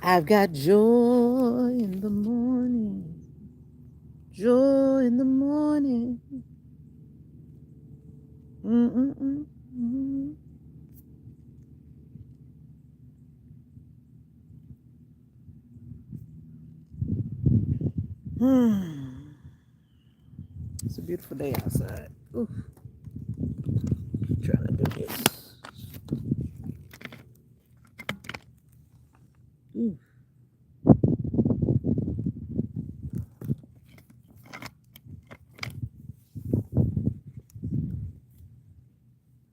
I've got joy in the morning, joy in the morning. Mm-mm-mm-mm. It's a beautiful day outside. Ooh, trying to do this. Ooh.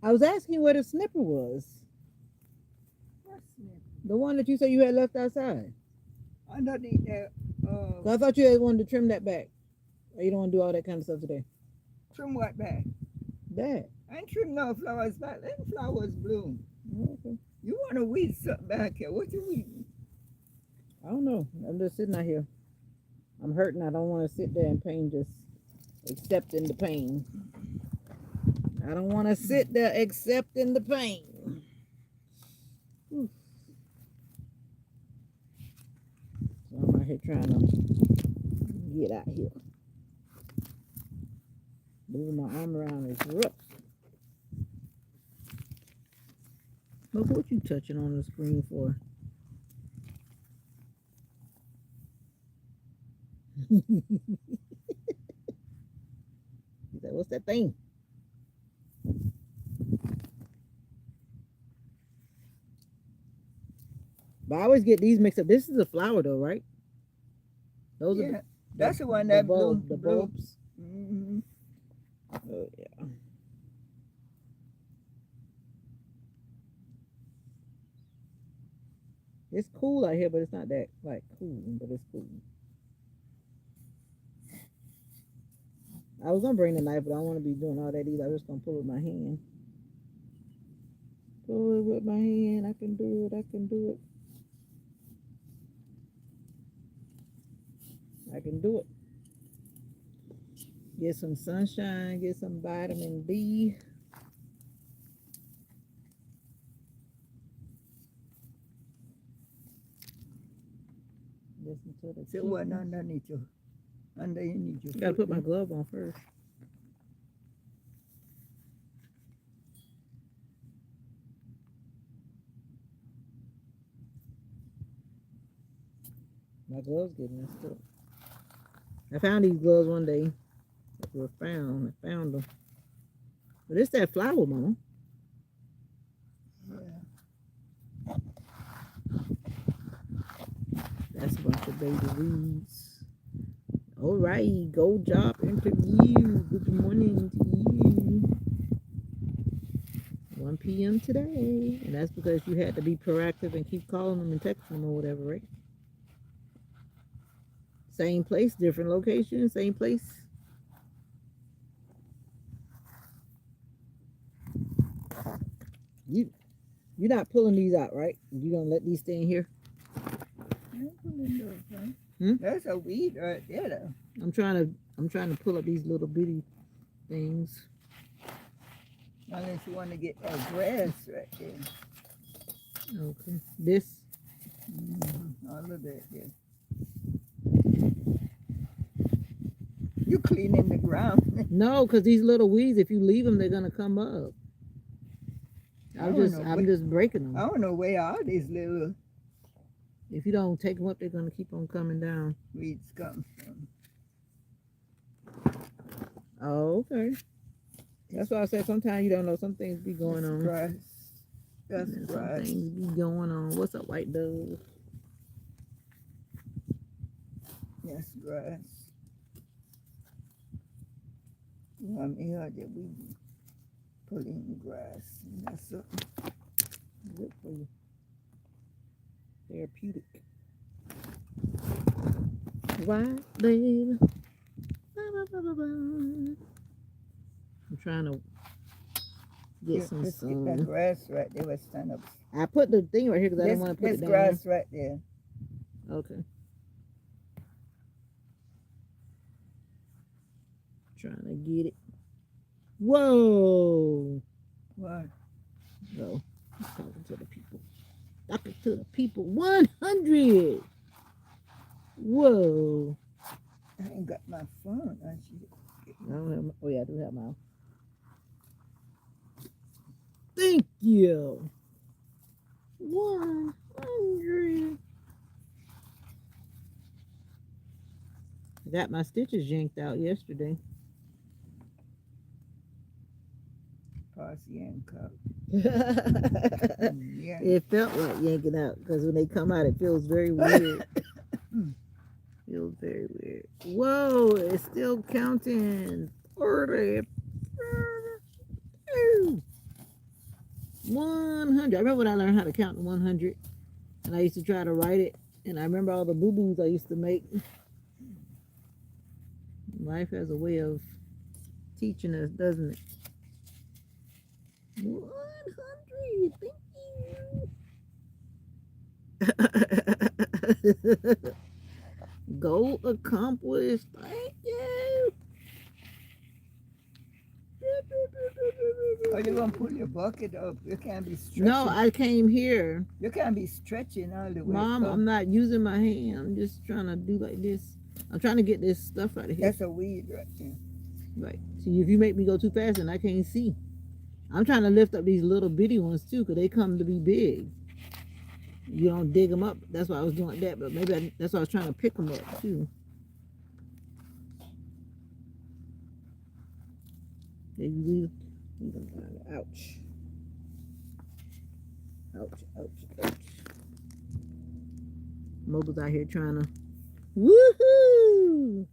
I was asking where the snipper was. What snip? The one that you said you had left outside. Underneath there, 'Cause I thought you had wanted to trim that back. Or you don't want to do all that kind of stuff today. trim what back? That. I ain't trim no flowers back. Let the flowers bloom. Okay. You want to weed something back here? What you weeding? I don't know. I'm just sitting out here. I'm hurting. I don't want to sit there in pain, just accepting the pain. I don't want to sit there accepting the pain. Ooh. So I'm out here trying to get out here. Moving my arm around is rough. Look what you touching on the screen for. What's that thing? But I always get these mixed up. This is a flower though, right? Those are Yeah, the that's the one the that bulb the bloom. bulbs. Mm-hmm. Oh yeah. It's cool out here, but it's not that like cool, but it's cool. I was gonna bring the knife, but I don't want to be doing all that either. I'm just gonna pull it with my hand. Pull it with my hand. I can do it. I can do it. I can do it. Get some sunshine. Get some vitamin D. Listen to the So what chickens. underneath you? Underneath your I gotta foot put my there. glove on first. My gloves get messed up. I found these gloves one day. They were found. I found them. But it's that flower, mama. Yeah. That's a bunch of baby weeds. All right, go job interview. Good morning to you. 1 p.m. today. And that's because you had to be proactive and keep calling them and texting them or whatever, right? Same place, different location, same place. You you're not pulling these out, right? You gonna let these stay in here? Hmm? That's a weed right there, though. I'm trying to I'm trying to pull up these little bitty things. Unless you want to get that grass right there. Okay. This All of that there. You cleaning the ground. no, because these little weeds, if you leave them, they're gonna come up. I don't know I'm where just breaking I them. don't know where all these little If you don't take them up, they're gonna keep on coming down. weeds come from. Oh, okay. That's why I said sometimes you don't know. Some things be going That's on. grass. And That's then some grass. things be going on. What's up, white dove? That's grass. I'm here that we put in grass. And that's a, Good for you. Therapeutic. White baby. Ba, ba, ba, ba, ba. I'm trying to get you some just get that sun. grass right there. Let's stand up. I put the thing right here because I didn't This want to put this it down there. grass right there. Okay. Trying to get it. Whoa. What? No. Talking to the people. Talking to the people. 100. Whoa. I ain't got my phone. I don't have oh yeah, I do have mine. Thank you. 100. I got my stitches yanked out yesterday. Parsley and cup. Yeah. It felt like yanking out because when they come out, it feels very weird. Feels very weird. Whoa, it's still counting. 40. 100. I remember when I learned how to count to 100, and I used to try to write it, and I remember all the boo-boos I used to make. Life has a way of teaching us, doesn't it? 100. Thank you. Goal accomplished. Thank you. Are you gonna pull your bucket up? You can't be stretching. No, I came here. You can't be stretching all the way. Mom, I'm not using my hand. I'm just trying to do like this. I'm trying to get this stuff out of here. That's a weed right there. Right. See, if you make me go too fast, then I can't see. I'm trying to lift up these little bitty ones too, because they come to be big. You don't dig them up. That's why I was doing that, but maybe that's why I was trying to pick them up too. There you leave them. Ouch. Ouch, ouch, ouch. Mobile's out here trying to woohoo!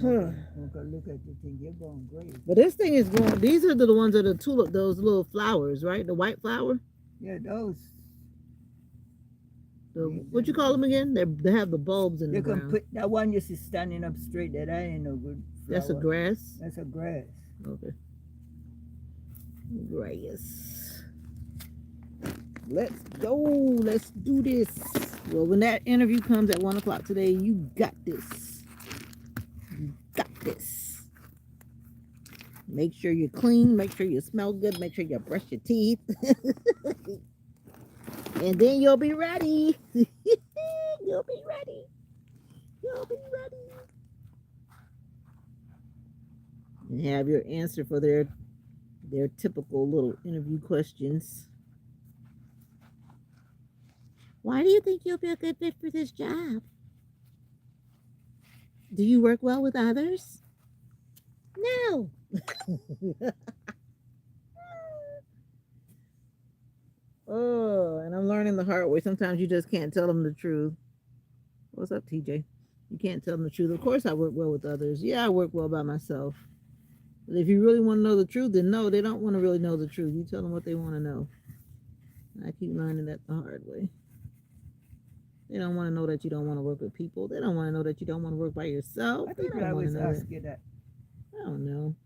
Look at the thing. You're going great. But this thing is going, these are the ones that are tulip, those little flowers, right? The white flower? Yeah, those. What you call them again? They have the bulbs in the ground. You can put that one just is standing up straight. That ain't no good flower. That's a grass? That's a grass. Okay. Grass. Let's go. Let's do this. Well, when that interview comes at 1 o'clock today, you got this. You got this. Make sure you're clean. Make sure you smell good. Make sure you brush your teeth. And then you'll be ready. You'll be ready. You'll be ready. And have your answer for their typical little interview questions. Why do you think you'll be a good fit for this job? Do you work well with others? No. Oh, and I'm learning the hard way. Sometimes you just can't tell them the truth. What's up, TJ? You can't tell them the truth. Of course I work well with others. Yeah, I work well by myself. But if you really want to know the truth, then no, they don't want to really know the truth. You tell them what they want to know. I keep learning that the hard way. They don't want to know that you don't want to work with people. They don't want to know that you don't want to work by yourself. I think I always ask you that. I don't know.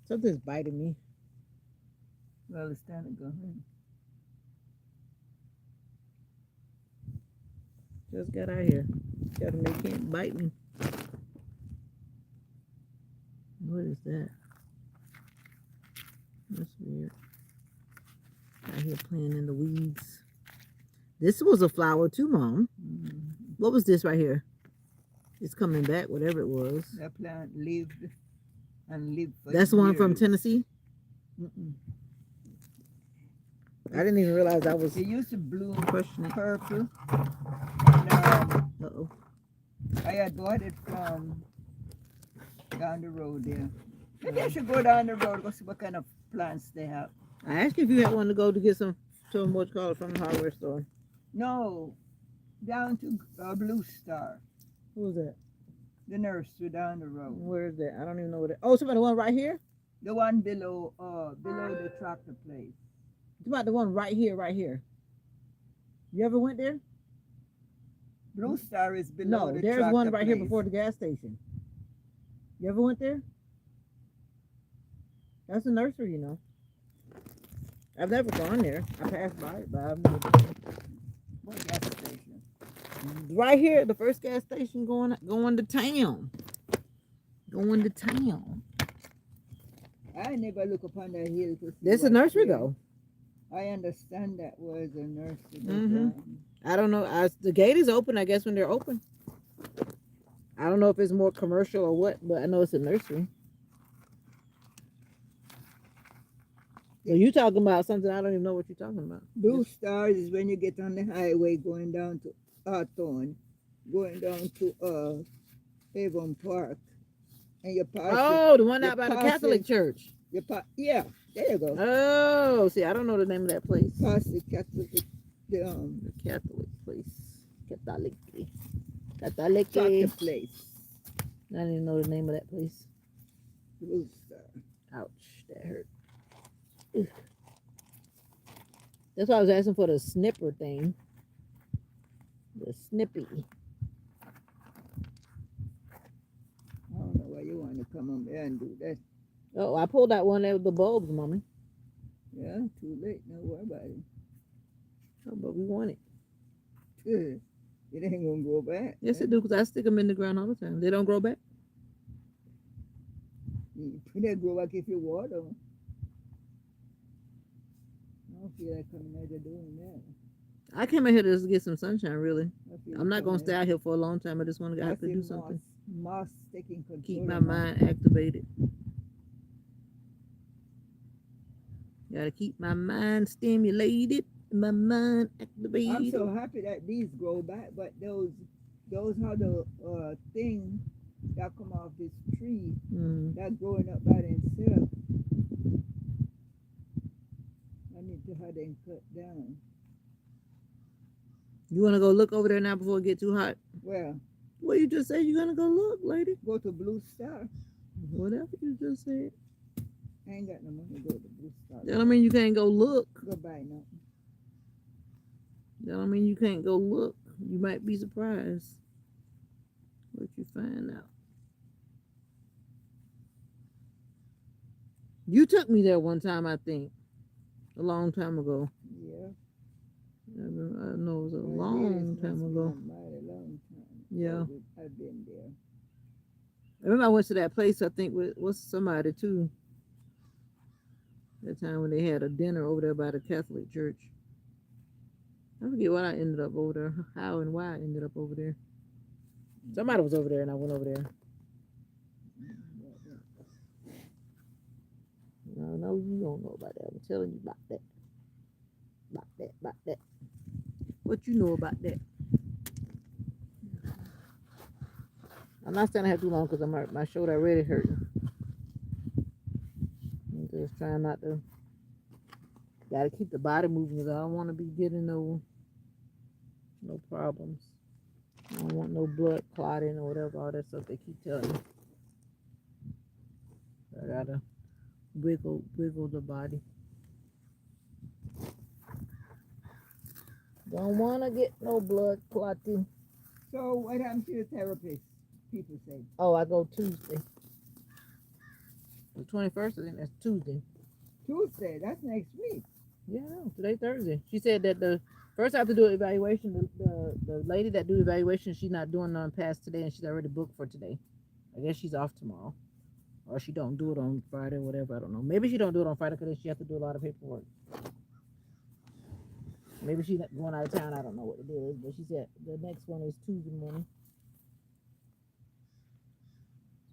Something's biting me. Well, it's time to go home. Just got out here. Got them, they can't bite me. What is that? That's weird. Out here playing in the weeds. This was a flower too, Mom. Mm-hmm. What was this right here? It's coming back, whatever it was. That plant lived and lived for That's years. One from Tennessee? Mm-mm. I didn't even realize I was. It used to bloom purple. Uh-oh. I had bought it from down the road there. Maybe I should go down the road and see what kind of plants they have. I asked you if you had one to go to get some what's called from the hardware store. No, down to Blue Star. Who was that? The nursery down the road. Where is that? I don't even know what it. Oh, somebody, the one right here? The one below the tractor place. It's about the one right here, right here. You ever went there? Blue Star is below the tractor place. No, there's one right here before the gas station. You ever went there? That's a nursery, you know. I've never gone there. I passed by it, but I've never been. What gas station? Right here, the first gas station going to town. Going to town. I never look upon that hill. There's a nursery though. I understand that was a nursery. But, Mm-hmm. I don't know. The gate is open, I guess, when they're open. I don't know if it's more commercial or what, but I know it's a nursery. So you talking about something I don't even know what you're talking about. Blue Stars is when you get on the highway going down to Hawthorne, going down to Avon Park, and you pass it. Oh, the one You out by the pass Catholic it. church. Yeah, there you go. Oh, see, I don't know the name of that place. Pass the Catholic, the The Catholic place. Catholic. Catholic. soccer I place. didn't even know the name of that place. Blue Star. Ouch, that hurt. Ugh. That's why I was asking for the snipper thing. The snippy. I don't know why you want to come on there and do that. Oh, I pulled out one of the bulbs, mommy. Yeah, too late. No worry about it. Oh, but we want it. It ain't gonna grow back. Yes, it do, because I stick them in the ground all the time. They don't grow back. They grow back if you water them. I don't feel like coming out there doing that. I came in here to just get some sunshine, really. I feel I'm not going to coming stay out here for a long time. I just want to I have to see do something. moss taking control. Keep my of mind activated. Gotta keep my mind stimulated. My mind activated. I'm so happy that these grow back, but those are the thing that come off this tree that's growing up by themselves. I need to have them cut down. You want to go look over there now before it get too hot? Well, Well, you just said you're gonna go look, lady. go to Blue Star. Whatever you just said. I ain't got no money to go to Blue Star. That don't mean you can't go look. Go buy nothing. That don't mean you can't go look. You might be surprised what you find out. You took me there one time, I think, a long time ago. Yeah. I know it was a Well, long yes, time must ago. be a mighty long time. Yeah. I've been there. I remember I went to that place, I think, with somebody too. That time when they had a dinner over there by the Catholic church. I forget what I ended up over there, how and why I ended up over there. Somebody was over there and I went over there. No, you don't know about that. I'm telling you about that. About that. What you know about that? I'm not standing here too long because my shoulder already hurting. I'm just trying not to. Gotta keep the body moving because I don't want to be getting no problems. I don't want no blood clotting or whatever, all that stuff they keep telling me. I gotta wiggle the body. Don't want to get no blood clotting. So what happened to your therapist? People say. Oh, I go Tuesday. The 21st, I think that's Tuesday. Tuesday, that's next week. Yeah, today Thursday. She said that the first I have to do an evaluation. The lady that do evaluation, she's not doing none past today, and she's already booked for today. I guess she's off tomorrow, or she don't do it on Friday, or whatever. I don't know. Maybe she don't do it on Friday because she has to do a lot of paperwork. Maybe she's going out of town. I don't know what it is, but she said the next one is Tuesday morning.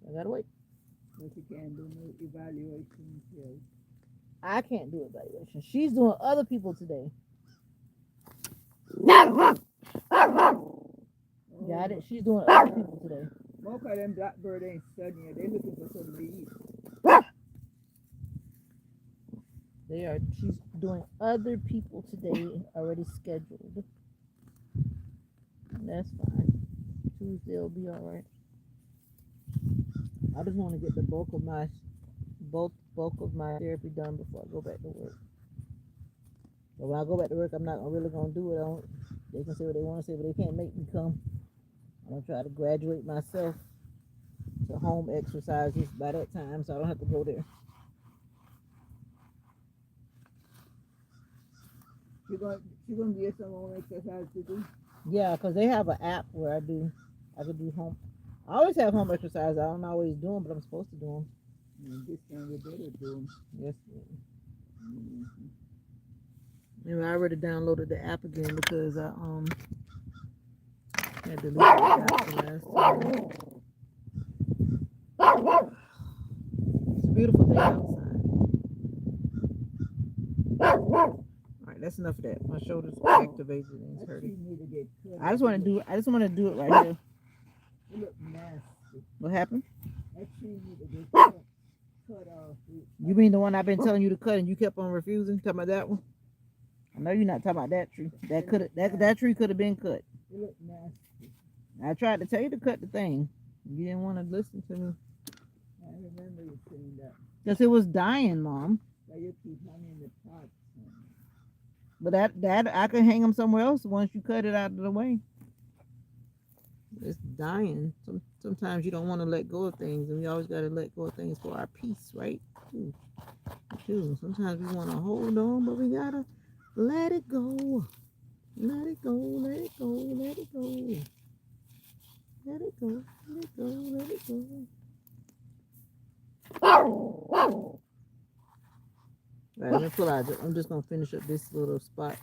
So I gotta wait. But you can't do no evaluation here. I can't do evaluation. She's doing other people today. Got it? She's doing other people today. Most of them blackbird ain't studying it. They're looking for something to eat. She's doing other people today, already scheduled. That's fine. Tuesday will be all right. I just want to get the bulk of my therapy done before I go back to work. But when I go back to work, I'm not really gonna do it. They can say what they want to say, but they can't make me come. I'm gonna try to graduate myself to home exercises by that time, so I don't have to go there. You're gonna give some home exercise to do? Yeah, because they have an app where I can do home. I always have home exercise. I don't always do them, but I'm supposed to do them. This time we better do them. Yes. Mm-hmm. Anyway, I already downloaded the app again because I had deleted the app the last time. It's a beautiful day outside. All right, that's enough of that. My shoulders are activated and it's That hurting. tree need to get cut. I just want to do it right here. It look nasty. What happened? That tree need to get cut off. You mean the one I've been telling you to cut and you kept on refusing? Talking about that one? I know you're not talking about that tree. That tree could have been cut. It look nasty. I tried to tell you to cut the thing. You didn't want to listen to me. I remember you saying that. Because it was dying, Mom. But you keep hanging the pots. But that I could hang them somewhere else once you cut it out of the way. It's dying. Sometimes you don't want to let go of things, and we always got to let go of things for our peace, right? Too. Sometimes we want to hold on, but we gotta let it go. Let it go. Let it go. Let it go. Let it go. Let it go. Let it go. Right, let me pull out. I'm just gonna finish up this little spot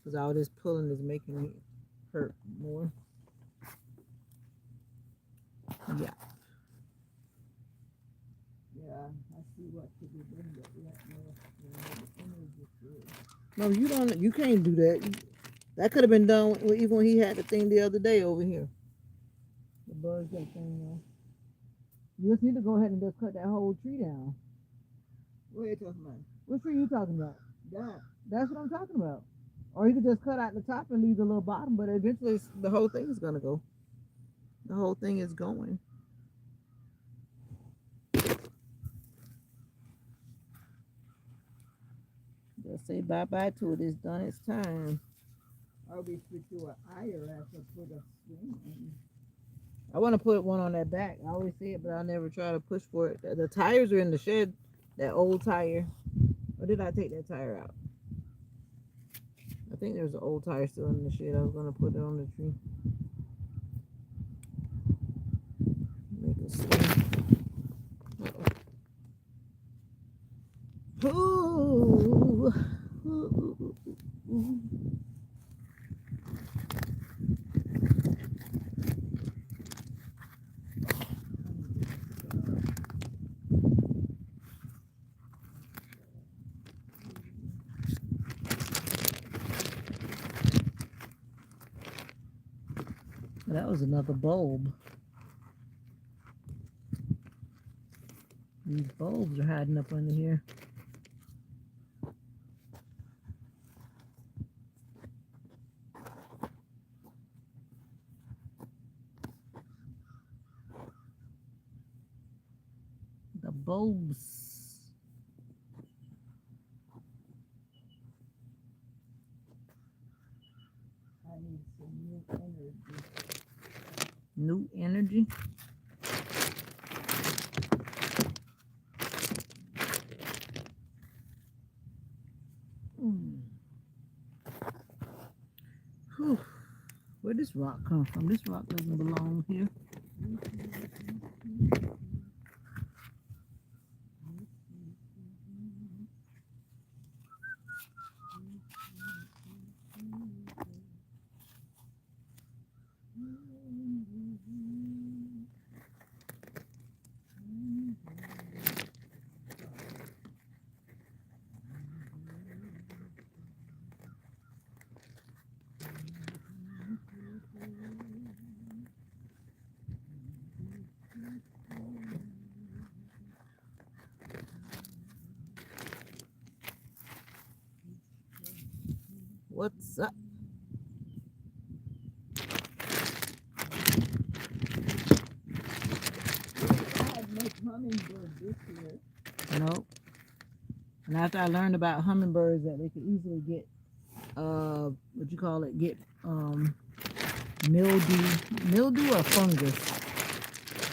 because all this pulling is making me hurt more. Yeah. Yeah, I see what to be done, but we have no energy for it. No, you don't. You can't do that. That could have been done even when he had the thing the other day over here. The bugs that thing there. You just need to go ahead and just cut that whole tree down. What are you talking about? What tree you talking about? That. That's what I'm talking about. Or you could just cut out the top and leave the little bottom, but eventually the whole thing is gonna go. The whole thing is going. Just say bye-bye to it. It's done its time. I'll be put you an iron after put a swing in. I want to put one on that back. I always see it, but I never try to push for it. The tires are in the shed. That old tire. Or did I take that tire out? I think there's an old tire still in the shed. I was going to put it on the tree. Make it swing. Ooh. Ooh. That was another bulb. These bulbs are hiding up under here. The bulbs. I need some new energy. New energy. Whew. Where'd this rock come from? This rock doesn't belong here. What's up? I had much hummingbird this year. Nope. And after I learned about hummingbirds that they could easily get what you call it, get mildew or fungus.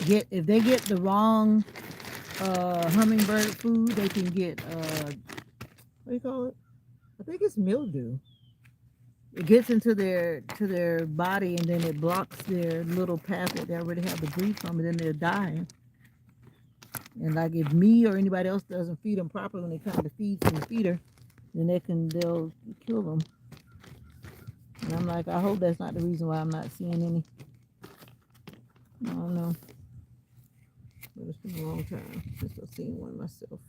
If they get the wrong hummingbird food, they can get what do you call it? I think it's mildew. It gets into their body and then it blocks their little path that they already have to breathe from, and then they're dying. And like if me or anybody else doesn't feed them properly when they come to feed from the feeder, then they'll kill them. And I'm like, I hope that's not the reason why I'm not seeing any. I don't know. But it's been a long time since I've seen one myself.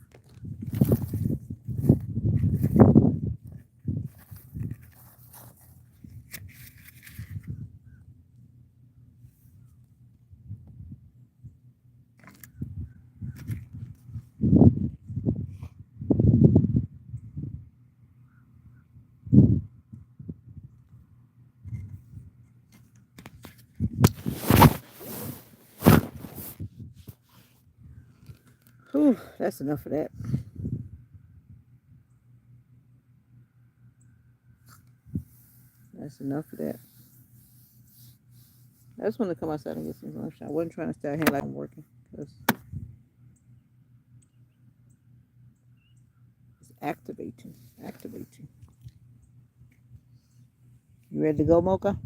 Whew, that's enough of that. That's enough of that. I just want to come outside and get some sunshine. I wasn't trying to stay out here like I'm working because it's activating. Activating. You ready to go, Mocha?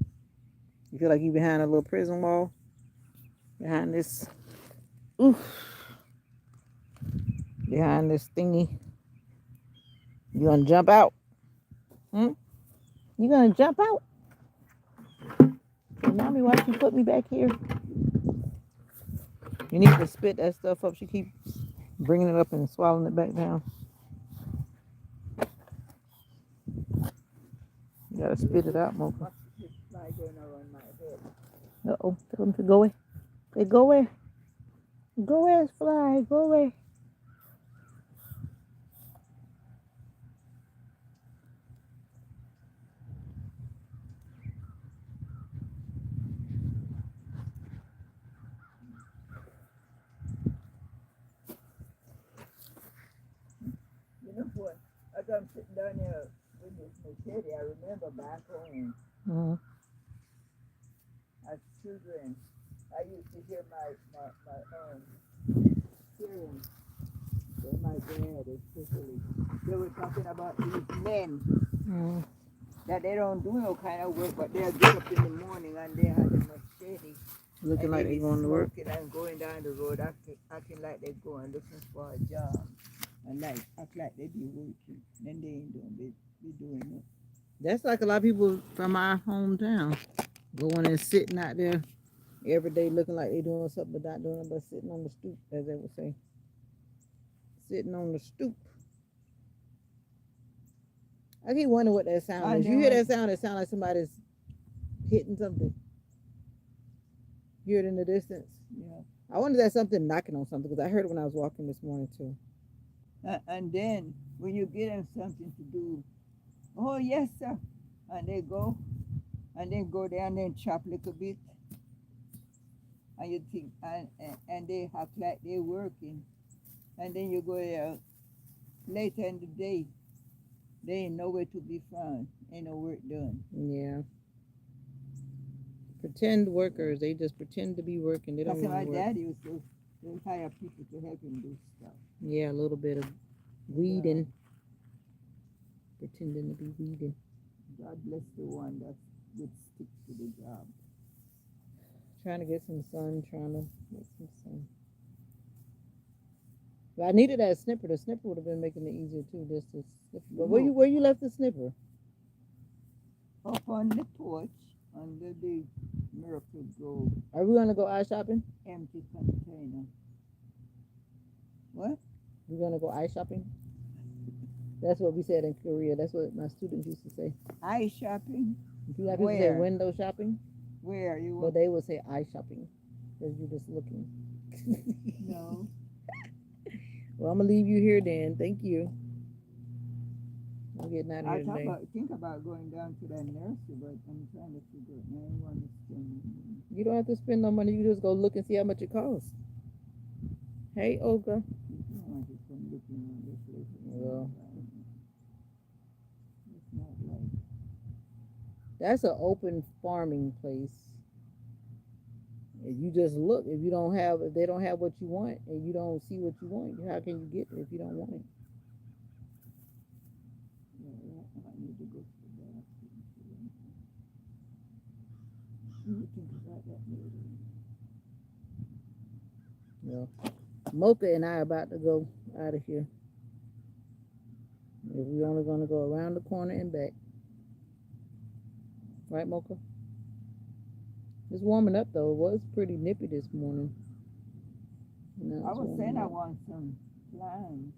You feel like you behind a little prison wall? Behind this, oof, behind this thingy. You gonna jump out? Hmm? You gonna jump out? Hey, mommy, why you put me back here? You need to spit that stuff up. She keep bringing it up and swallowing it back down. You gotta spit it out, Mocha. What's this fly going around my head? Uh-oh. Tell him to go away. Hey, go away. Go away, fly. Go away. You know what? As I'm sitting down here with this machete, I remember back home Mm-hmm. as children, I used to hear my parents, and my dad especially, they were talking about these men Mm-hmm. that they don't do no kind of work, but they'll get up in the morning and they have a machete Looking and like they they be going to work. smoking and going down the road acting like they're going looking for a job and like act like they be working. Then they ain't doing be doing it. That's like a lot of people from our hometown going and sitting out there every day looking like they doing something but not doing it, but sitting on the stoop, as they would say. Sitting on the stoop. I keep wondering what that sound And is. You then hear when that sound? It sounds like somebody's hitting something. Hear it in the distance. yeah, I wonder if that's something knocking on something because I heard it when I was walking this morning too. and then when you give them something to do, oh yes sir, and they go and then go there and then chop a little bit, and you think and they act like they're working, and then you go there later in the day, they ain't nowhere to be found, ain't no work done. Yeah. Pretend workers. They just pretend to be working. They don't Because my really work. dad used to hire people to help him do stuff. Yeah, a little bit of weeding. Pretending to be weeding. God bless the one that would stick to the job. Trying to get some sun. Trying to get some sun. But I needed that snipper. The snipper would have been making it easier too. Just to snip. But where you left the snipper? Up on the porch under the Miracle Grove Are we gonna go ice shopping? empty container. What? We're gonna go ice shopping. That's what we said in Korea. That's what my students used to say. Ice shopping? People say Where? window shopping, Where you but want? they would say ice shopping because you're just looking. No. Well, I'm gonna leave you here then. Thank you. I'm getting out of here today. Think about going down to that nursery, but I'm trying to figure it. I don't want to spend money. You don't have to spend no money. You just go look and see how much it costs. Hey, Olga. I don't want to come looking on this place. Well, It's not like. that's an open farming place. If you just look, if they don't have what you want, and you don't see what you want, how can you get it if you don't want it? I need to go to the bathroom. We will think about that later. Well, Mocha and I are about to go out of here. If we're only gonna go around the corner and back, right, Mocha? It's warming up though. It was pretty nippy this morning. Now I it's was saying warming I up. want some plants.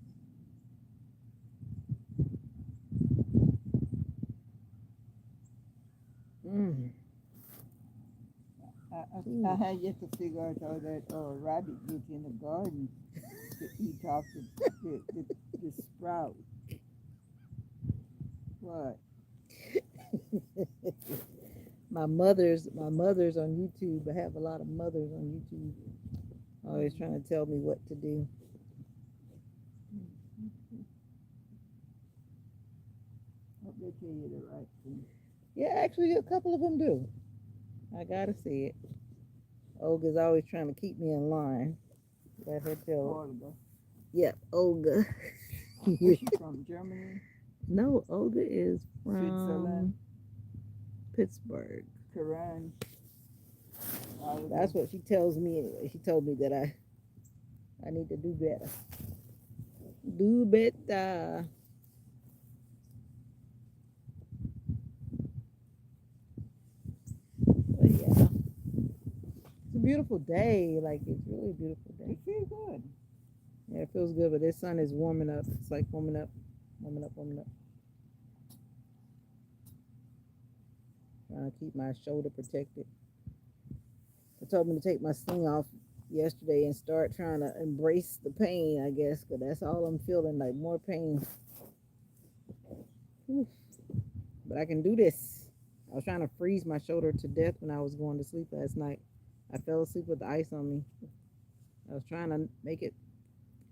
Mm. I had yet to figure out how that rabbit get in the garden to eat off the sprout. What? My mother's on YouTube. I have a lot of mothers on YouTube. Always trying to tell me what to do. Hope they tell you the right thing. Yeah, actually, a couple of them do. I gotta see it. Olga's always trying to keep me in line. Let her tell. Olga. Yep, Olga. Where's she from? Germany? No, Olga is Switzerland? from Pittsburgh. Quran? That's what she tells me anyway. She told me that I need to do better. Do better. But yeah, it's a beautiful day. Like it's really a beautiful day. It feels good. Yeah, it feels good. But this sun is warming up. It's like warming up, warming up, warming up. Trying to keep my shoulder protected. They told me to take my sling off yesterday and start trying to embrace the pain, I guess, because that's all I'm feeling, like more pain. Whew. But I can do this. I was trying to freeze my shoulder to death when I was going to sleep last night. I fell asleep with the ice on me. I was trying to make it,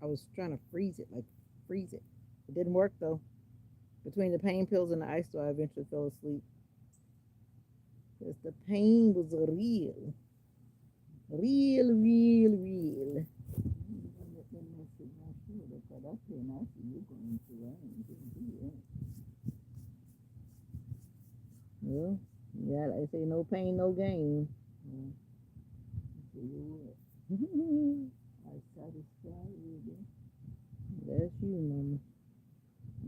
I was trying to freeze it, like freeze it. It didn't work though. Between the pain pills and the ice, so I eventually fell asleep. Because the pain was real. Real, real, real. Well, yeah, they say no pain, no gain. That's you,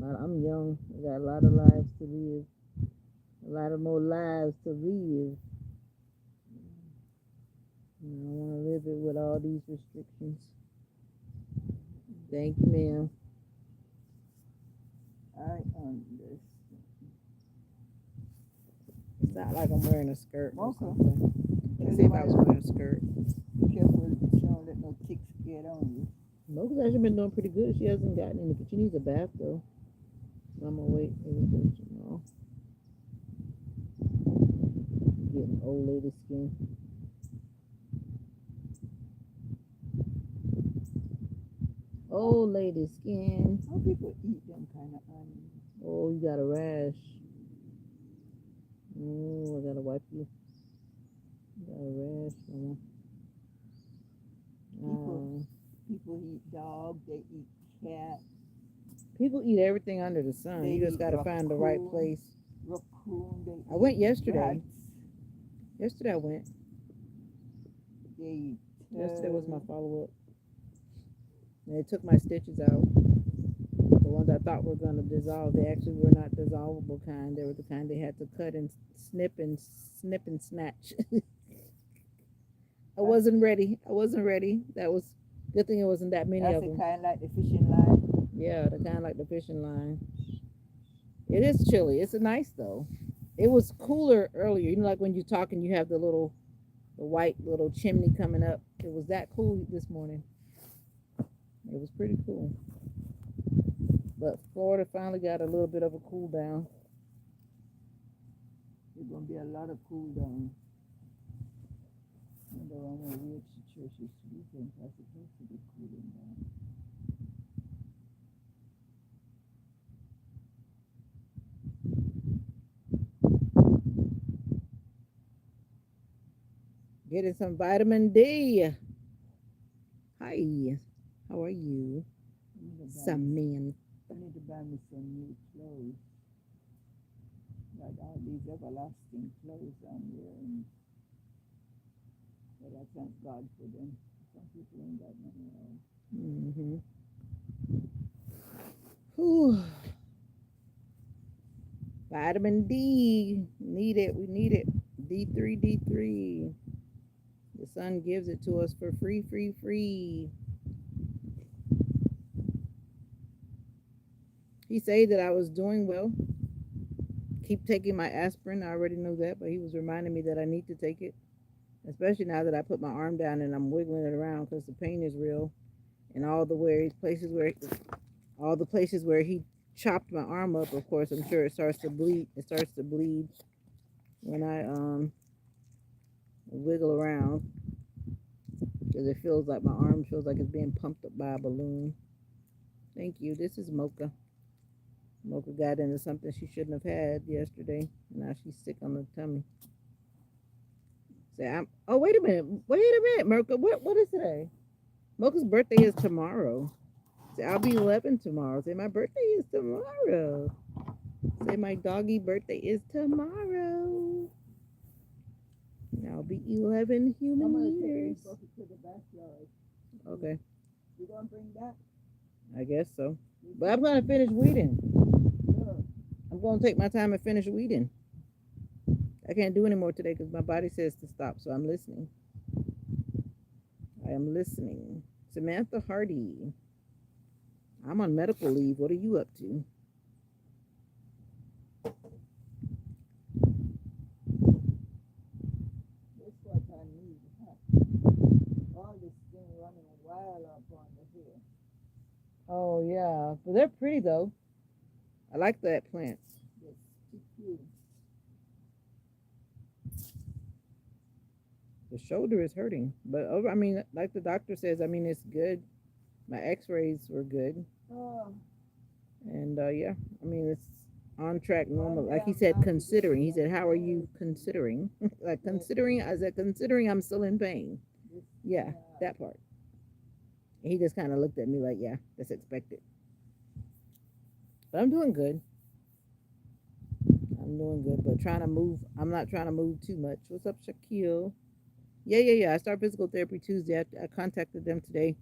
mama. I'm young. I got a lot of lives to live. A lot of more lives to live. And I want to live it with all these restrictions. Thank you, ma'am. I understand. It's not like I'm wearing a skirt or Mocha. something. Let's see if I was wearing a skirt. Be careful, don't let no ticks get on you. Mocha's actually been doing pretty good. She hasn't gotten any, but she needs a bath though. So I'm gonna wait everything tomorrow. Getting old lady skin. Old lady skin. How people eat them kind of onions? Oh, you got a rash. Oh, I gotta wipe you. You got a rash, mama. People eat dog, they eat cat, People eat everything under the sun. They You just eat gotta find the right raccoon. place. raccoon, they I went eat yesterday. rats, Yesterday I went. they eat Yesterday was my turtle. follow up. And they took my stitches out. The ones I thought were gonna dissolve, they actually were not dissolvable kind. They were the kind they had to cut and snip and snatch. I wasn't ready. I wasn't ready. That was good thing it wasn't that many That's of the them. kind like the fishing line. Yeah, the kind like the fishing line. It is chilly. It's nice though. It was cooler earlier. You know, like when you're talking, you have the white little chimney coming up. It was that cool this morning. It was pretty cool. But Florida finally got a little bit of a cool down. There's gonna be a lot of cool down. Although I'm a weird church this weekend, I'm supposed to be cooling down. Getting some vitamin D. Hi. How are you? Some man. I need to buy me some new clothes. Got all these everlasting clothes I'm wearing. But I thank God for them. Some people ain't got money at all. Whew. Vitamin D. Need it. We need it. D3, D3. The sun gives it to us for free, free, free. He said that I was doing well. Keep taking my aspirin. I already know that, but he was reminding me that I need to take it, especially now that I put my arm down and I'm wiggling it around because the pain is real. And all the places where he chopped my arm up, of course, I'm sure it starts to bleed. It starts to bleed when I wiggle around because it feels like my arm feels like it's being pumped up by a balloon. Thank you. This is Mocha. Mocha got into something she shouldn't have had yesterday. Now she's sick on the tummy. Say, oh, wait a minute. Wait a minute, Mocha. What is today? Mocha's birthday is tomorrow. Say, I'll be 11 tomorrow. Say, my birthday is tomorrow. Say, my doggy birthday is tomorrow. I'll be 11 human years. To the backyard. Okay, You gonna bring that? I guess so. But I'm going to finish weeding. Sure. I'm going to take my time and finish weeding. I can't do any more today because my body says to stop, so I'm listening. I am listening. Samantha Hardy. I'm on medical leave. What are you up to? That's what I need. Huh? All this thing running wild up on the hill. Oh, yeah. But they're pretty, though. I like that plant. It's too cute. The shoulder is hurting. But, I mean, like the doctor says, I mean, it's good. My x-rays were good. Oh, And, yeah, I mean, it's on track normal. Like he said, considering. He said, how are you considering? Like, considering, I said, considering I'm still in pain. Yeah, that part. And he just kind of looked at me like, yeah, that's expected. But I'm doing good. I'm doing good, but trying to move. I'm not trying to move too much. What's up, Shaquille? Yeah. I start physical therapy Tuesday. I contacted them today.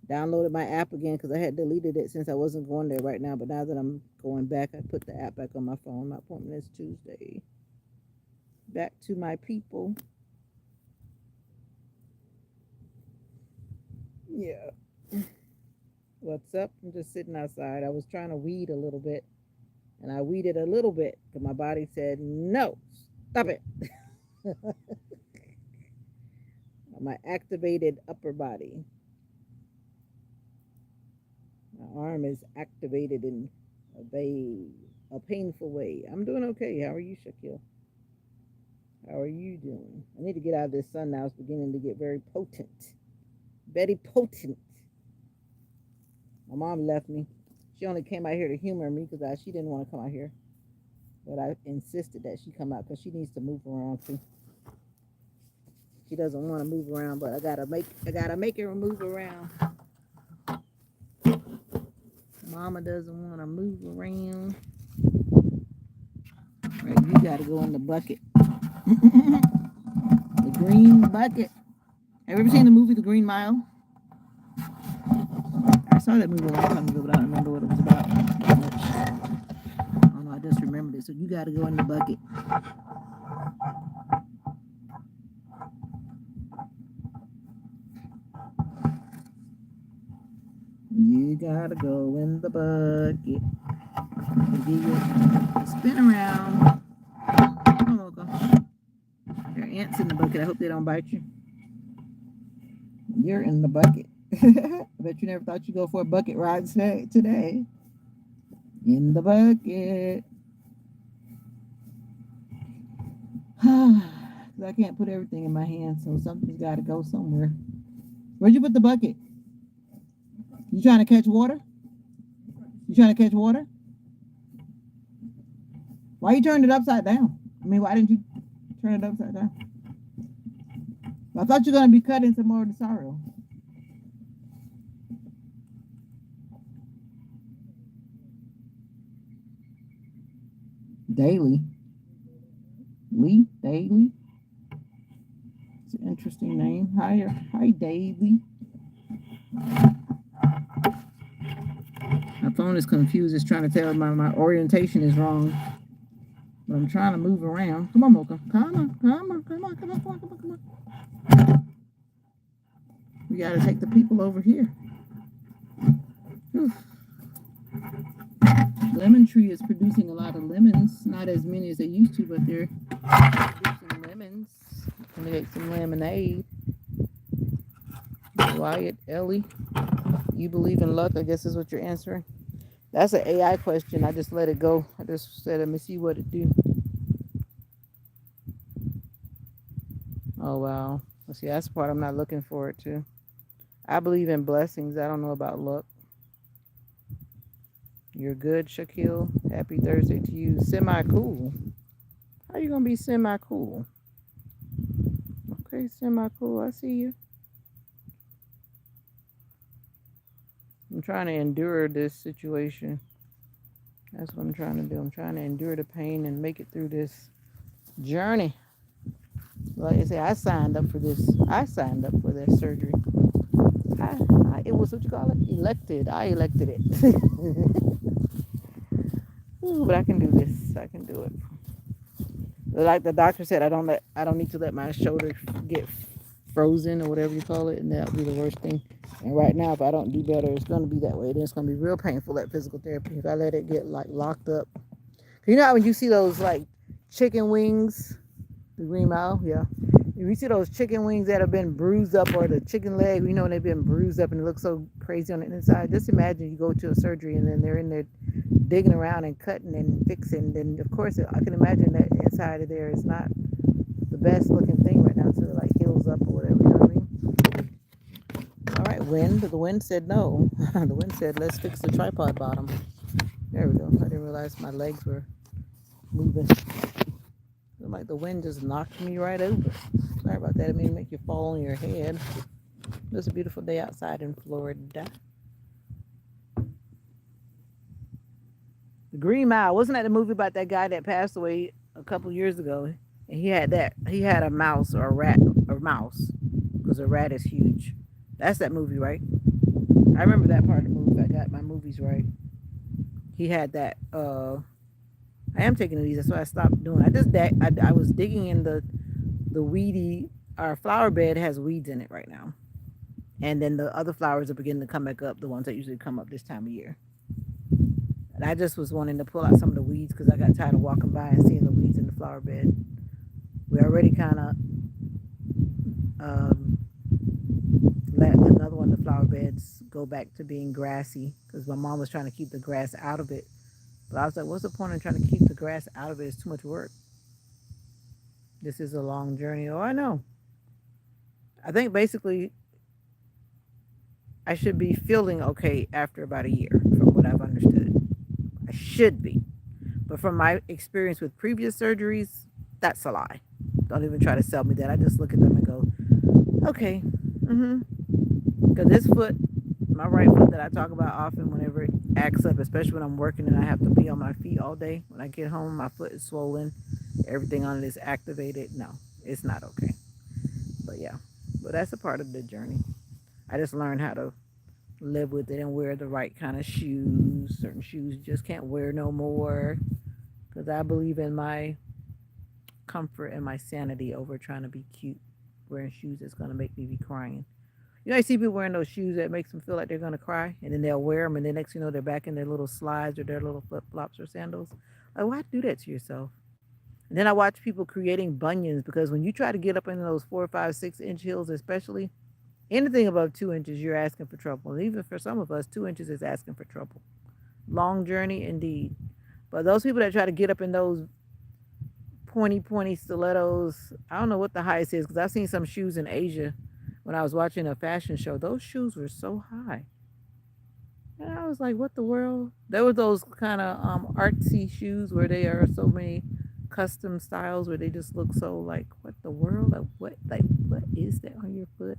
Downloaded my app again because I had deleted it since I wasn't going there right now. But now that I'm going back, I put the app back on my phone. My appointment is Tuesday. Back to my people. Yeah. What's up? I'm just sitting outside. I was trying to weed a little bit, and I weeded a little bit, but my body said, no, stop it. My activated upper body. My arm is activated in a painful way. I'm doing okay. How are you, Shaquille? How are you doing? I need to get out of this sun now. It's beginning to get very potent. Very potent. My mom left me. She only came out here to humor me because she didn't want to come out here. But I insisted that she come out because she needs to move around too. She doesn't want to move around, but I gotta make her move around. Mama doesn't want to move around. Right, you gotta go in the bucket. The green bucket. Have you ever seen the movie The Green Mile? I saw that movie a long time ago, but I don't remember what it was about. I don't know, I just remembered it. So you gotta go in the bucket. You gotta go in the bucket. Spin around. Come on, Mocha. There are ants in the bucket. I hope they don't bite you. You're in the bucket. I bet you never thought you'd go for a bucket ride today. In the bucket. I can't put everything in my hand, so something's got to go somewhere. Where'd you put the bucket? You trying to catch water? You trying to catch water? Why you turned it upside down? I mean, why didn't you turn it upside down? I thought you were going to be cutting some more of the sorrel. Daily. Lee? Daily? It's an interesting name. Hi, Daily. My phone is confused. It's trying to tell my orientation is wrong. But I'm trying to move around. Come on, Mocha. Come on, come on, come on, come on, come on, come on, come on. We gotta take the people over here. Whew. Lemon tree is producing a lot of lemons. Not as many as they used to, but they're producing lemons. I'm gonna make some lemonade. Wyatt, Ellie, you believe in luck? I guess is what you're answering. That's an AI question. I just let it go. I just said, let me see what it do. Oh wow. See, that's the part I'm not looking forward to. I believe in blessings. I don't know about luck. You're good, Shaquille. Happy Thursday to you. Semi cool. How you gonna be semi cool? Okay, semi cool. I see you. I'm trying to endure this situation. That's what I'm trying to do. I'm trying to endure the pain and make it through this journey. Like I say, I signed up for this. I signed up for this surgery. It was what you call it? Elected. I elected it. Ooh, but I can do this. I can do it. Like the doctor said, I don't need to let my shoulder get frozen or whatever you call it, and that would be the worst thing. And right now, if I don't do better, it's going to be that way. Then it's going to be real painful at physical therapy if I let it get like locked up. You know how when you see those like chicken wings, the Green Mile, yeah. If you see those chicken wings that have been bruised up, or the chicken leg, you know, when they've been bruised up and it looks so crazy on the inside. Just imagine you go to a surgery and then they're in there digging around and cutting and fixing. Then of course I can imagine that inside of there is not the best looking thing right now until it like heals up or whatever. You know what I mean? All right, wind. The wind said no. The wind said let's fix the tripod bottom. There we go. I didn't realize my legs were moving. Like the wind just knocked me right over. Sorry about that. It may make you fall on your head. It's a beautiful day outside in Florida. The Green Mile. Wasn't that the movie about that guy that passed away a couple years ago? And he had that. He had a mouse or a rat or mouse because a rat is huge. That's that movie, right? I remember that part of the movie. I got my movies right. He had that. I am taking it easy. That's why I stopped doing. I was digging in the weedy. Our flower bed has weeds in it right now, and then the other flowers are beginning to come back up. The ones that usually come up this time of year. And I just was wanting to pull out some of the weeds because I got tired of walking by and seeing the weeds in the flower bed. We already kind of um, let another one of the flower beds go back to being grassy because my mom was trying to keep the grass out of it. But I was like, what's the point in trying to keep the grass out of it? It's too much work. This is a long journey. Oh, I know. I think basically I should be feeling okay after about a year, from what I've understood. I should be. But from my experience with previous surgeries, that's a lie. Don't even try to sell me that. I just look at them and go, okay. Because this foot, my right foot that I talk about often whenever it acts up, especially when I'm working and I have to be on my feet all day. When I get home, my foot is swollen. Everything on it is activated. No, it's not okay. But yeah, but that's a part of the journey. I just learned how to live with it and wear the right kind of shoes. Certain shoes you just can't wear no more. Because I believe in my comfort and my sanity over trying to be cute. Wearing shoes that's going to make me be crying. You know, I see people wearing those shoes that makes them feel like they're going to cry, and then they'll wear them, and then next you know they're back in their little slides or their little flip flops or sandals. Like, why do that to yourself? And then I watch people creating bunions because when you try to get up into those 4, 5, 6 inch heels, especially anything above 2 inches, you're asking for trouble. And even for some of us, 2 inches is asking for trouble. Long journey indeed. But those people that try to get up in those pointy stilettos, I don't know what the highest is because I've seen some shoes in Asia when I was watching a fashion show. Those shoes were so high. And I was like, what the world? There were those kind of artsy shoes where they are so many custom styles where they just look so like, what the world? What is that on your foot?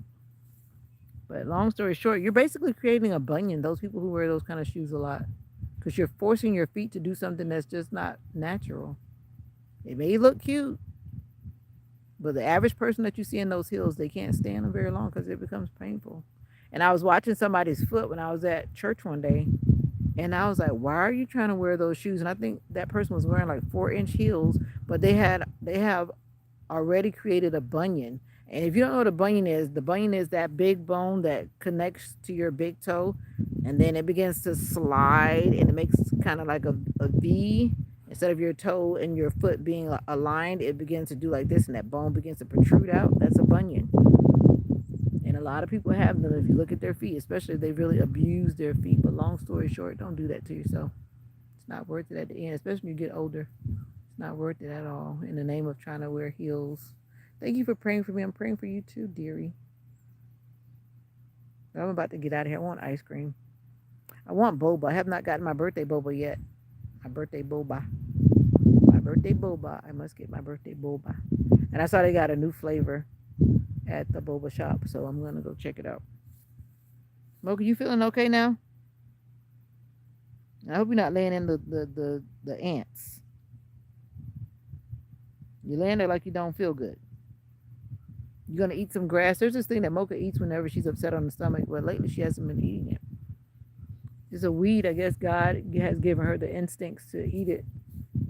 But long story short, you're basically creating a bunion. Those people who wear those kind of shoes a lot, because you're forcing your feet to do something that's just not natural. It may look cute, but the average person that you see in those heels, they can't stand them very long because it becomes painful. And I was watching somebody's foot when I was at church one day, And I was like, why are you trying to wear those shoes? And I think that person was wearing like 4-inch heels, but they have already created a bunion. And if you don't know what a bunion is, the bunion is that big bone that connects to your big toe, and then it begins to slide, and it makes kind of like a V. Instead of your toe and your foot being aligned, it begins to do like this, and that bone begins to protrude out. That's a bunion. And a lot of people have them if you look at their feet, especially if they really abuse their feet. But long story short, don't do that to yourself. It's not worth it at the end, especially when you get older. It's not worth it at all in the name of trying to wear heels. Thank you for praying for me. I'm praying for you too, dearie. But I'm about to get out of here. I want ice cream. I want boba. I have not gotten my birthday boba yet. My birthday boba. My birthday boba. I must get my birthday boba. And I saw they got a new flavor at the boba shop, so I'm gonna go check it out. Mocha, you feeling okay now? I hope you're not laying in the ants. You're laying there like you don't feel good. You're gonna eat some grass. There's this thing that Mocha eats whenever she's upset on the stomach, but lately she hasn't been eating it. It's a weed. I guess God has given her the instincts to eat it,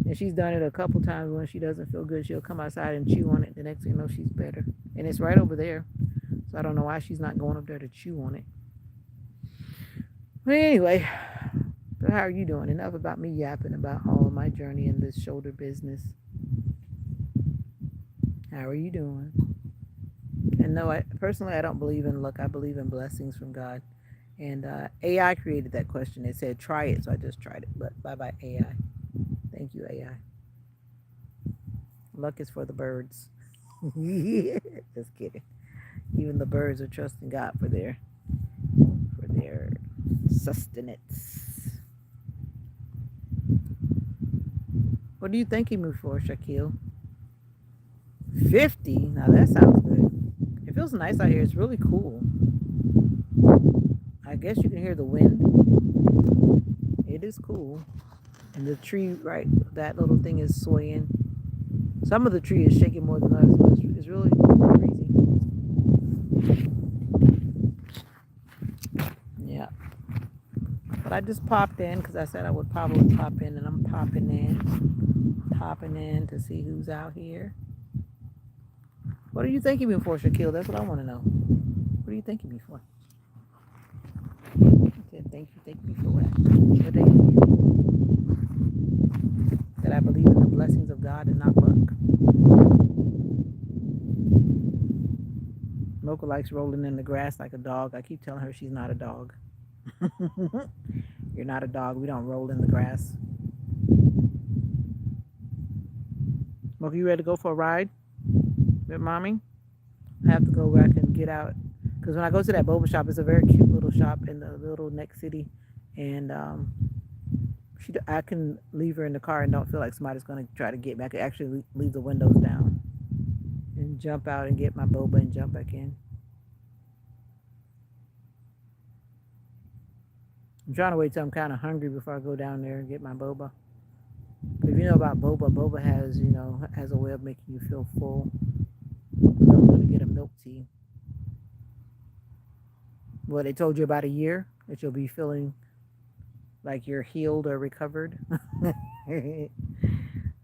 and she's done it a couple times. When she doesn't feel good, she'll come outside and chew on it. The next thing you know, she's better, and it's right over there. So I don't know why she's not going up there to chew on it. But anyway, so how are you doing? Enough about me yapping about all of my journey in this shoulder business. How are you doing? And no, I personally I don't believe in luck. I believe in blessings from God. And AI created that question. It said try it, so I just tried it. But bye bye AI. Thank you AI. Luck is for the birds. Just kidding. Even the birds are trusting God for their sustenance. What are you thanking me for, Shaquille? 50? Now that sounds good. It feels nice out here. It's really cool. I guess you can hear the wind. It is cool. And the tree, right, that little thing is swaying. Some of the tree is shaking more than others, but it's really crazy. Yeah. But I just popped in because I said I would probably pop in, and I'm popping in. Popping in to see who's out here. What are you thanking me for, Shaquille? That's what I want to know. What are you thanking me for? I said, thank me for what? What thank you? That I believe in the blessings of God and not luck. Mocha likes rolling in the grass like a dog. I keep telling her she's not a dog. You're not a dog. We don't roll in the grass. Mocha, you ready to go for a ride with mommy? I have to go back and get out because when I go to that boba shop, it's a very cute little shop in the little next city, and I can leave her in the car and don't feel like somebody's going to try to get me. I could actually leave the windows down and jump out and get my boba and jump back in. I'm trying to wait till I'm kind of hungry before I go down there and get my boba. But if you know about boba, boba has a way of making you feel full. I'm going to get a milk tea. Well, they told you about a year that you'll be feeling like you're healed or recovered.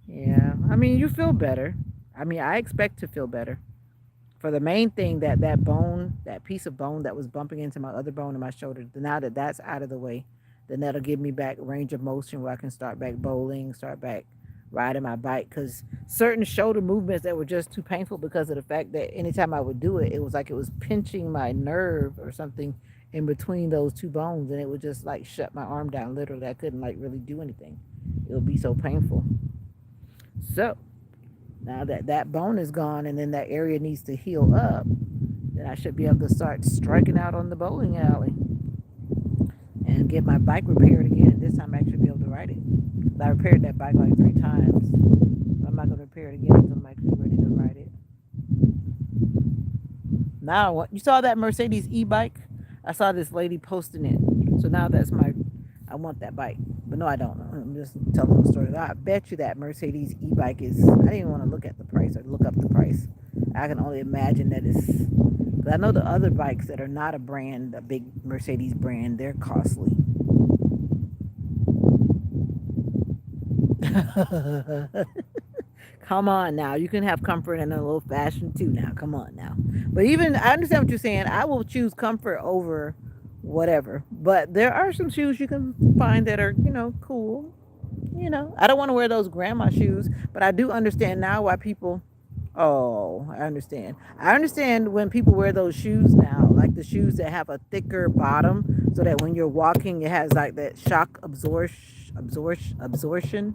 Yeah, I mean, you feel better. I mean, I expect to feel better. For the main thing, that bone, that piece of bone that was bumping into my other bone in my shoulder, now that that's out of the way, then that'll give me back range of motion where I can start back bowling, start back riding my bike. Because certain shoulder movements that were just too painful because of the fact that anytime I would do it, it was like it was pinching my nerve or something in between those two bones, and it would just like shut my arm down. Literally, I couldn't like really do anything. It would be so painful. So now that that bone is gone and then that area needs to heal up, then I should be able to start striking out on the bowling alley and get my bike repaired again. This time I actually be able to ride it. I repaired that bike like 3 times. I'm not going to repair it again until I'm actually ready to ride it. Now, you saw that Mercedes e-bike? I saw this lady posting it. So now I want that bike. But no, I don't. I'm just telling the story. I bet you that Mercedes e-bike is, I didn't even want to look at the price or look up the price. I can only imagine that it's, because I know the other bikes that are not a brand, a big Mercedes brand, they're costly. Come on now. You can have comfort and a little fashion too now. Come on now. But even I understand what you're saying. I will choose comfort over whatever. But there are some shoes you can find that are, cool. I don't want to wear those grandma shoes, but I do understand now why people. Oh, I understand. I understand when people wear those shoes now, like the shoes that have a thicker bottom, so that when you're walking, it has like that shock absorption.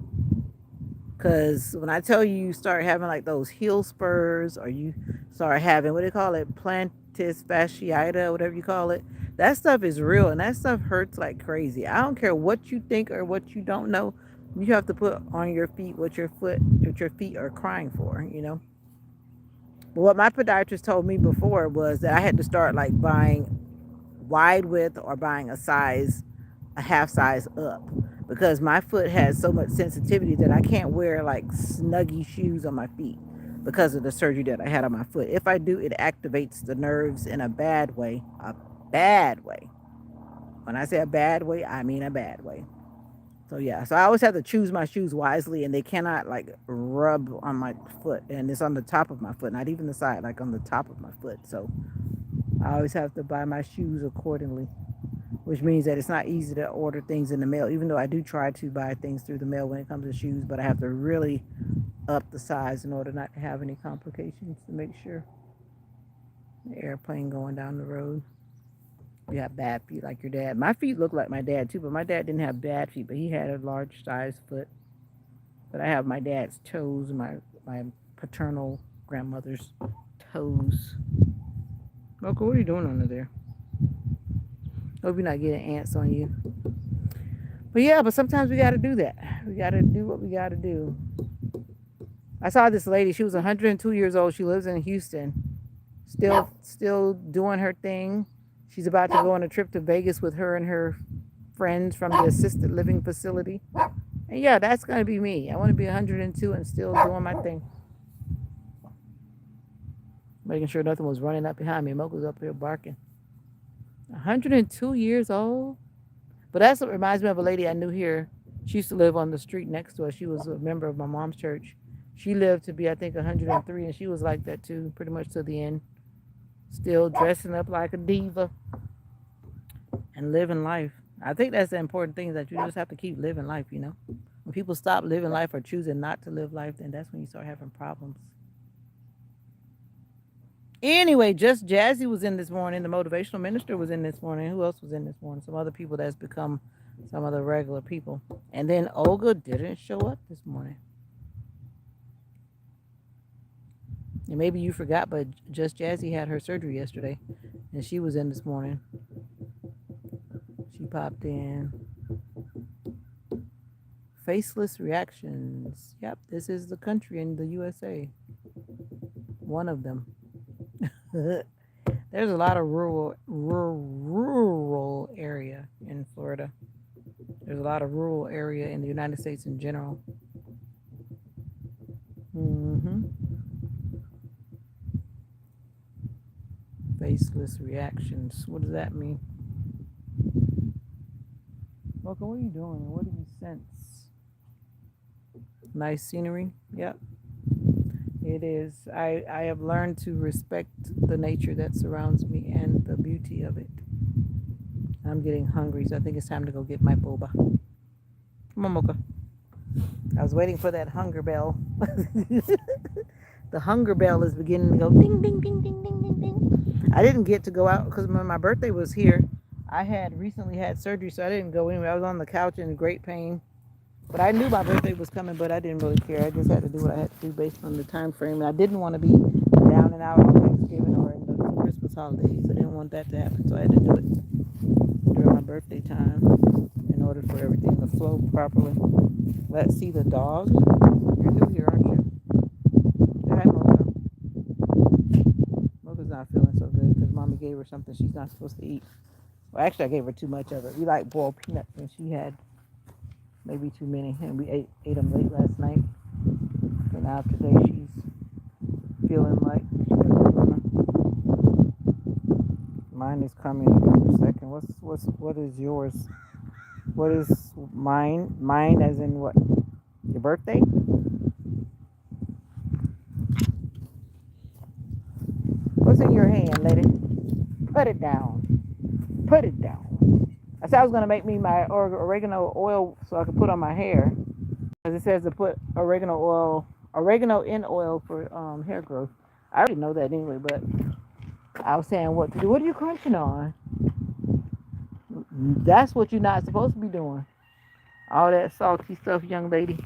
Because when I tell you, you start having like those heel spurs, or you start having what do they call it, plantar fasciitis, whatever you call it, that stuff is real and that stuff hurts like crazy. I don't care what you think or what you don't know. You have to put on your feet what your feet are crying for. But what my podiatrist told me before was that I had to start like buying wide width or buying a half size up because my foot has so much sensitivity that I can't wear like snuggy shoes on my feet because of the surgery that I had on my foot. If I do, it activates the nerves in a bad way. A bad way. When I say a bad way, I mean a bad way. So yeah, so I always have to choose my shoes wisely and they cannot like rub on my foot and it's on the top of my foot, not even the side, like on the top of my foot. So I always have to buy my shoes accordingly, which means that it's not easy to order things in the mail, even though I do try to buy things through the mail when it comes to shoes, but I have to really up the size in order not to have any complications to make sure the airplane going down the road. You have bad feet like your dad. My feet look like my dad too, but my dad didn't have bad feet, but he had a large size foot. But I have my dad's toes, my paternal grandmother's toes. Mocha, what are you doing under there? Hope you're not getting ants on you. But yeah, but sometimes we got to do that. We got to do what we got to do. I saw this lady. She was 102 years old. She lives in Houston. Still doing her thing. She's about to go on a trip to Vegas with her and her friends from the assisted living facility. And yeah, that's going to be me. I want to be 102 and still doing my thing. Making sure nothing was running up behind me. Mocha's up here barking. 102 years old? But that's what reminds me of a lady I knew here. She used to live on the street next to us. She was a member of my mom's church. She lived to be, I think, 103, and she was like that too, pretty much to the end. Still dressing up like a diva and living life. I think that's the important thing, is that you just have to keep living life. When people stop living life or choosing not to live life, then that's when you start having problems. Anyway, Just Jazzy was in this morning. The motivational minister was in this morning. Who else was in this morning? Some other people that's become some of the regular people. And then Olga didn't show up this morning. And maybe you forgot, but Just Jazzy had her surgery yesterday. And she was in this morning. She popped in. Faceless reactions. Yep, this is the country in the USA. One of them. There's a lot of rural area in Florida. There's a lot of rural area in the United States in general. hmm Faceless reactions. What does that mean? Mocha, what are you doing? What do you sense? Nice scenery. Yep. It is. I have learned to respect the nature that surrounds me and the beauty of it. I'm getting hungry, so I think it's time to go get my boba. Come on, Mocha. I was waiting for that hunger bell. The hunger bell is beginning to go ding, ding, ding, ding, ding, ding, ding. I didn't get to go out because when my birthday was here, I had recently had surgery, so I didn't go anywhere. I was on the couch in great pain. But I knew my birthday was coming, but I didn't really care. I just had to do what I had to do based on the time frame. And I didn't want to be down and out on Thanksgiving or in the Christmas holidays. I didn't want that to happen, so I had to do it during my birthday time in order for everything to flow properly. Let's see the dog. You're new here, aren't you? Say hi, Mocha. Mocha's not feeling so good because Mommy gave her something she's not supposed to eat. Well, actually, I gave her too much of it. We like boiled peanuts, and she had maybe too many, and we ate them late last night. And now today she's feeling like mine is coming in a second. What is yours? What is mine? Mine as in what? Your birthday? What's in your hand, lady? Put it down. Put it down. I said I was gonna make me my oregano oil so I could put on my hair. Because it says to put oregano in oil for hair growth. I already know that anyway, but I was saying what to do. What are you crunching on? That's what you're not supposed to be doing. All that salty stuff, young lady.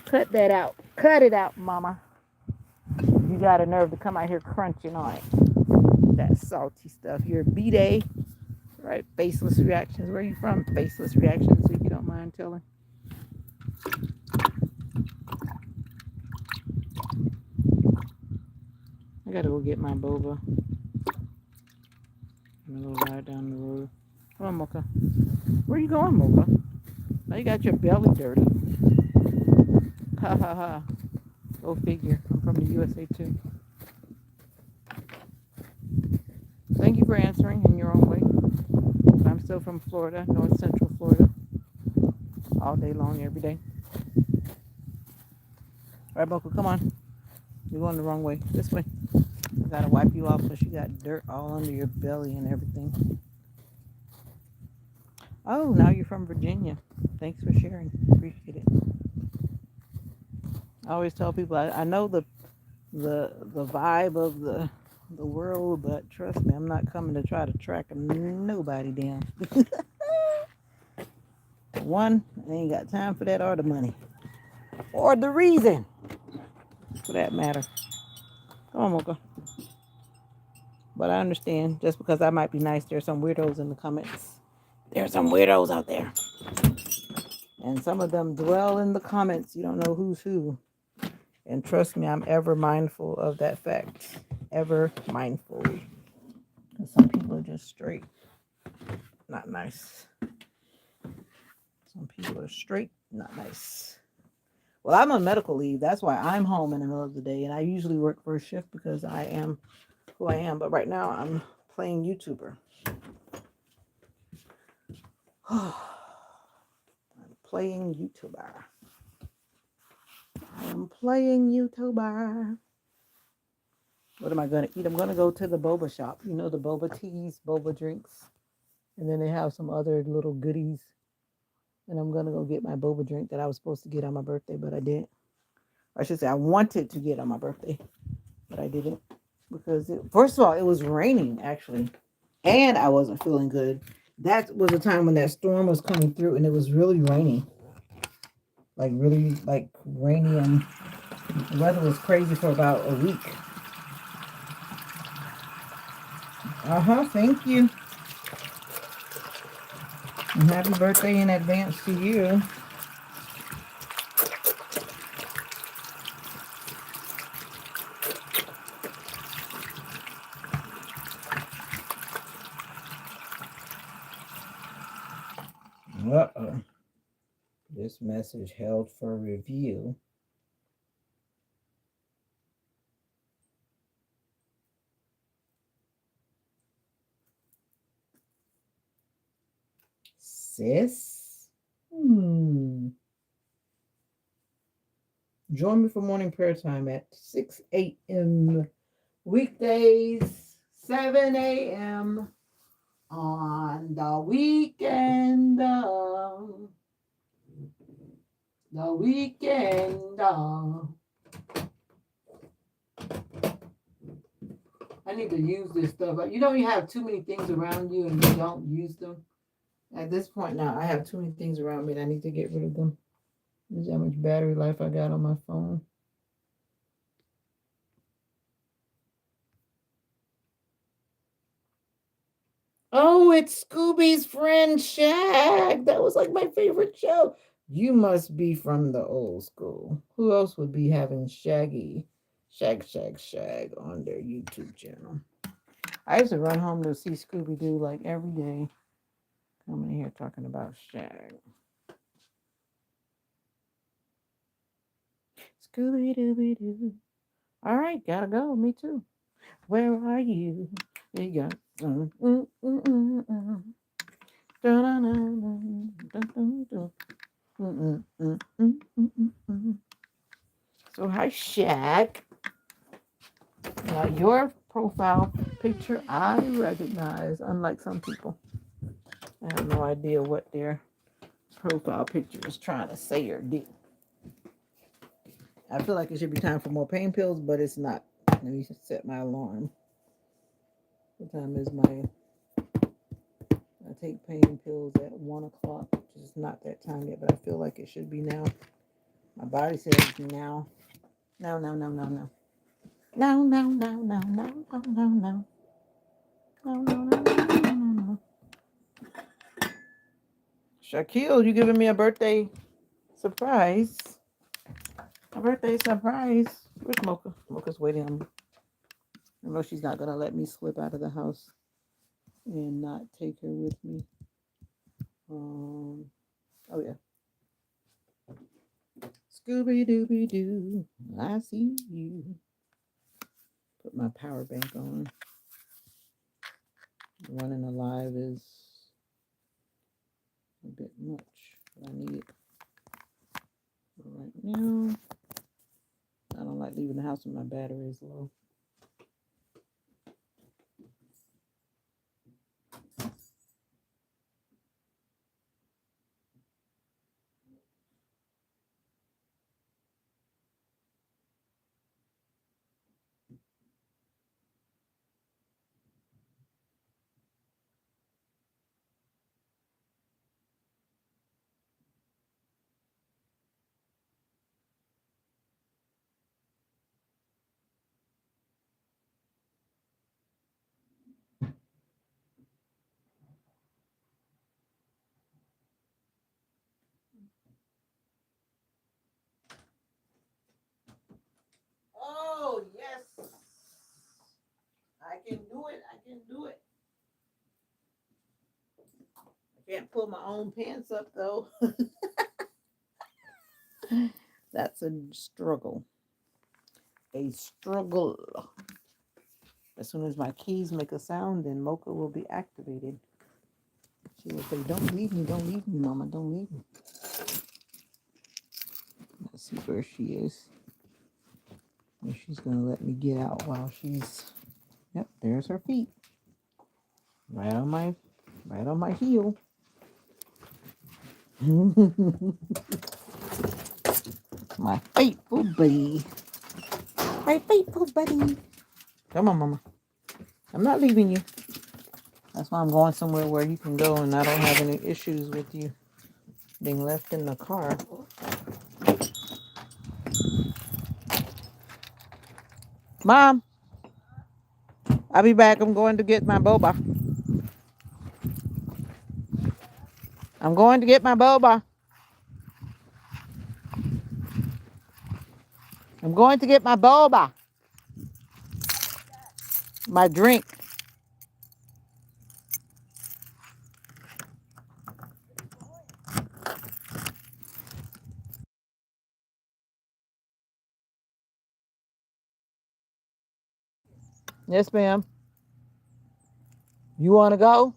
Cut that out. Cut it out, mama. You got a nerve to come out here crunching on it. That salty stuff. You're B-Day, right? Faceless Reactions. Where are you from? Faceless Reactions, if you don't mind telling. I gotta go get my boba. I'm gonna go ride down the road. Come on, Mocha. Where you going, Mocha? Now you got your belly dirty. Ha ha ha. Go figure. I'm from the USA too. Thank you for answering in your own way. I'm still from Florida, North Central Florida. All day long, every day. All right, Mocha, come on. You're going the wrong way. This way. I gotta wipe you off because you got dirt all under your belly and everything. Oh, now you're from Virginia. Thanks for sharing. Appreciate it. I always tell people I know the vibe of the world, but trust me, I'm not coming to try to track nobody down. One, I ain't got time for that or the money. Or the reason, for that matter. Come on, Mocha. But I understand, just because I might be nice, there's some weirdos in the comments. There's some weirdos out there. And some of them dwell in the comments. You don't know who's who. And trust me, I'm ever mindful of that fact. Ever mindful. Because some people are just straight not nice. Some people are straight not nice. Well, I'm on medical leave. That's why I'm home in the middle of the day. And I usually work first shift because I am who I am. But right now, I'm playing YouTuber. I'm playing YouTuber. I'm playing YouTuber. What am I going to eat? I'm going to go to the boba shop. You know, the boba teas, boba drinks. And then they have some other little goodies. And I'm going to go get my boba drink that I was supposed to get on my birthday, but I didn't. I should say I wanted to get on my birthday, but I didn't. Because, first of all, it was raining, actually. And I wasn't feeling good. That was the time when that storm was coming through, and it was really raining. Like, really, like, rainy, and the weather was crazy for about a week. Thank you. And happy birthday in advance to you. Uh-oh. This message held for review. Sis? Join me for morning prayer time at 6 a.m. Weekdays, 7 a.m. on the weekend. The weekend. I need to use this stuff. You know, you have too many things around you and you don't use them. At this point now, I have too many things around me and I need to get rid of them. This is how much battery life I got on my phone. Oh, it's Scooby's friend Shag. That was like my favorite show. You must be from the old school. Who else would be having Shag on their YouTube channel? I used to run home to see Scooby Doo like every day. Coming here talking about Shag. Scooby Dooby Doo. All right, gotta go. Me too. Where are you? There you go. So hi, Shaq. Now your profile picture I recognize, unlike some people. I have no idea what their profile picture is trying to say or do. I feel like it should be time for more pain pills, but it's not. Let me set my alarm. What time is my? I take pain pills at 1 o'clock, which is not that time yet, but I feel like it should be now. My body says now. No, no, no, no, no. No, no, no, no, no, no, no, no. No, no, no, no, no, no, no. Shaquille, you giving me a birthday surprise? A birthday surprise. Where's Mocha? Mocha's waiting on me. I know she's not gonna let me slip out of the house and not take her with me. Oh yeah. Scooby Dooby Doo, I see you. Put my power bank on. Running alive is a bit much, but I need it right now. I don't like leaving the house when my battery is low. Oh yes, I can do it. I can do it. I can't pull my own pants up though. That's a struggle. A struggle. As soon as my keys make a sound, then Mocha will be activated. She will say, "Don't leave me, Mama, don't leave me." Let's see where she is. And she's gonna let me get out while she's. Yep, there's her feet. Right on my heel. My faithful buddy. My faithful buddy. Come on, Mama. I'm not leaving you. That's why I'm going somewhere where you can go and I don't have any issues with you being left in the car. Mom, I'll be back. I'm going to get my boba. I'm going to get my boba. I'm going to get my boba. My drink. Yes, ma'am. You want to go?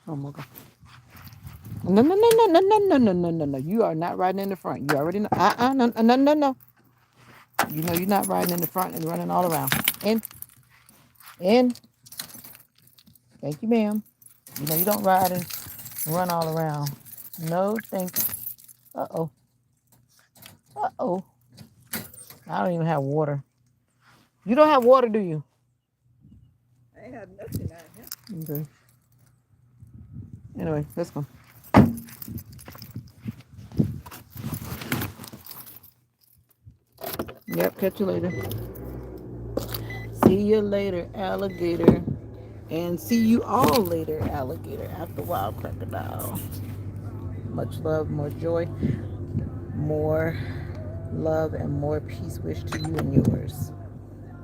Oh my God. No, no, no, no, no, no, no, no, no, no, no. You are not riding in the front. You already know. No, no, no, no. You know you're not riding in the front and running all around. In. Thank you, ma'am. You know you don't ride and run all around. No, thank you. Uh-oh. Uh-oh. I don't even have water. You don't have water, do you? I have nothing out here. Okay. Anyway, let's go. Yep, catch you later. See you later, alligator. And see you all later, alligator, after wild crocodile. Much love, more joy, more love, and more peace wish to you and yours.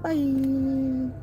Bye.